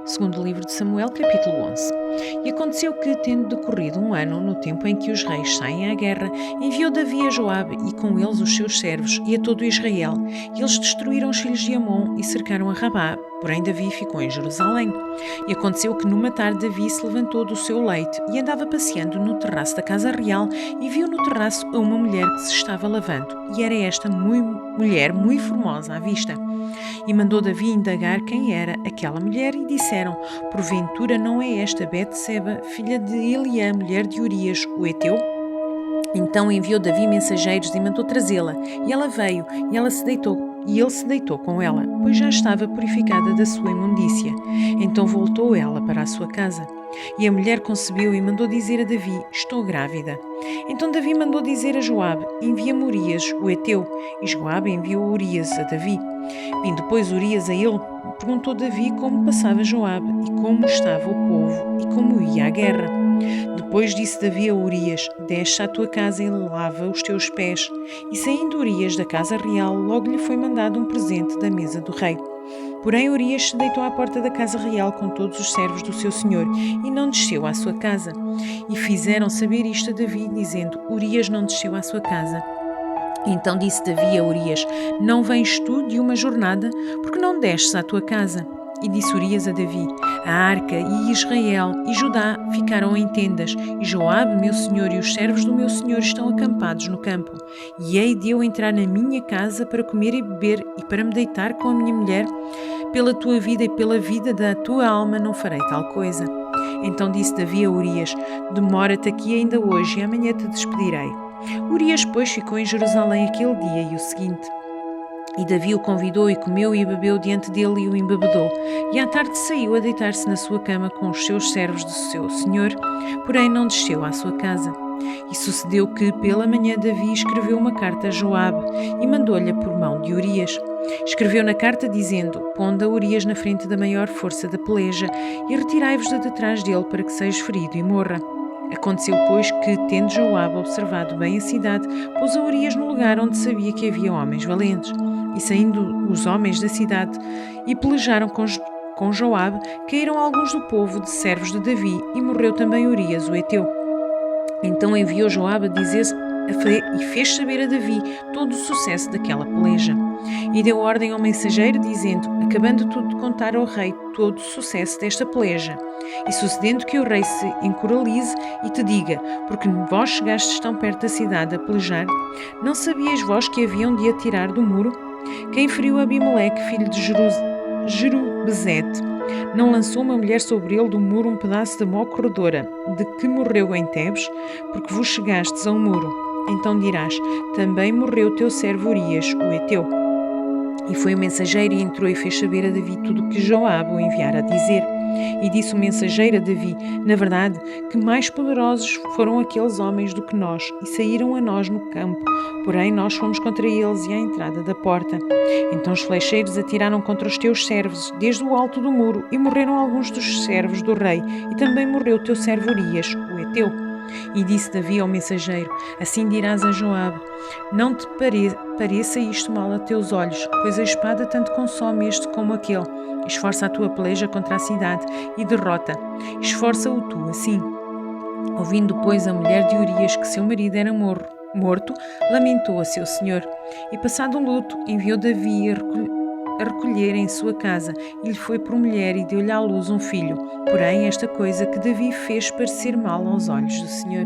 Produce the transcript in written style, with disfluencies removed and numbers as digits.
Segundo o livro de Samuel, capítulo 11. E aconteceu que, tendo decorrido um ano, no tempo em que os reis saem à guerra, enviou Davi a Joabe e com eles os seus servos e a todo Israel. E eles destruíram os filhos de Amon e cercaram a Rabá. Porém Davi ficou em Jerusalém. E aconteceu que numa tarde Davi se levantou do seu leito e andava passeando no terraço da casa real e viu no terraço a uma mulher que se estava lavando. E era esta mulher muito formosa à vista. E mandou Davi indagar quem era aquela mulher e disseram: porventura não é esta Betseba, filha de Eliã, mulher de Urias, o heteu? Então enviou Davi mensageiros e mandou trazê-la. E ela veio, e ele se deitou com ela, pois já estava purificada da sua imundícia. Então voltou ela para a sua casa. E a mulher concebeu e mandou dizer a Davi: estou grávida. Então Davi mandou dizer a Joabe: envia-me Urias, o heteu. E Joabe enviou Urias a Davi. Vindo depois Urias a ele, perguntou Davi como passava Joabe, e como estava o povo, e como ia à guerra. Depois disse Davi a Urias: desce à tua casa e lava os teus pés. E saindo Urias da casa real, logo lhe foi mandado um presente da mesa do rei. Porém Urias se deitou à porta da casa real com todos os servos do seu senhor, e não desceu à sua casa. E fizeram saber isto a Davi, dizendo: Urias não desceu à sua casa. Então disse Davi a Urias: não vens tu de uma jornada, porque não desces à tua casa? E disse Urias a Davi: a arca e Israel e Judá ficaram em tendas, e Joabe, meu senhor, e os servos do meu senhor estão acampados no campo. E hei de eu entrar na minha casa para comer e beber e para me deitar com a minha mulher? Pela tua vida e pela vida da tua alma não farei tal coisa. Então disse Davi a Urias: demora-te aqui ainda hoje e amanhã te despedirei. Urias, pois, ficou em Jerusalém aquele dia e o seguinte. E Davi o convidou e comeu e bebeu diante dele e o embebedou. E à tarde saiu a deitar-se na sua cama com os seus servos do seu senhor, porém não desceu à sua casa. E sucedeu que, pela manhã, Davi escreveu uma carta a Joabe e mandou-lhe por mão de Urias. Escreveu na carta dizendo: ponde a Urias na frente da maior força da peleja e retirai-vos de detrás dele para que seja ferido e morra. Aconteceu, pois, que, tendo Joabe observado bem a cidade, pôs a Urias no lugar onde sabia que havia homens valentes. E saindo os homens da cidade e pelejaram com Joabe, caíram alguns do povo de servos de Davi, e morreu também Urias, o heteu. Então enviou Joabe a dizer e fez saber a Davi todo o sucesso daquela peleja. E deu ordem ao mensageiro, dizendo: acabando tu de contar ao rei todo o sucesso desta peleja, e sucedendo que o rei se encoralize e te diga: porque vós chegastes tão perto da cidade a pelejar, não sabias vós que haviam de atirar do muro? Quem feriu Abimeleque, filho de Jerubezete, não lançou uma mulher sobre ele do muro um pedaço de mó corredora, de que morreu em Tebes, porque vos chegastes ao muro. Então dirás: também morreu teu servo Urias, o heteu. E foi o mensageiro e entrou e fez saber a Davi tudo o que Joabe o enviara a dizer. E disse o mensageiro a Davi: na verdade, que mais poderosos foram aqueles homens do que nós, e saíram a nós no campo, porém nós fomos contra eles e à entrada da porta. Então os flecheiros atiraram contra os teus servos, desde o alto do muro, e morreram alguns dos servos do rei, e também morreu teu servo Urias, o heteu. E disse Davi ao mensageiro: assim dirás a Joabe: não te pareça isto mal a teus olhos, pois a espada tanto consome este como aquele. Esforça a tua peleja contra a cidade e derrota. Esforça-o tu, assim. Ouvindo, pois, a mulher de Urias que seu marido era morto, lamentou a seu senhor. E passado um luto, enviou Davi a recolher em sua casa, e lhe foi por mulher e deu-lhe à luz um filho. Porém, esta coisa que Davi fez parecer mal aos olhos do Senhor.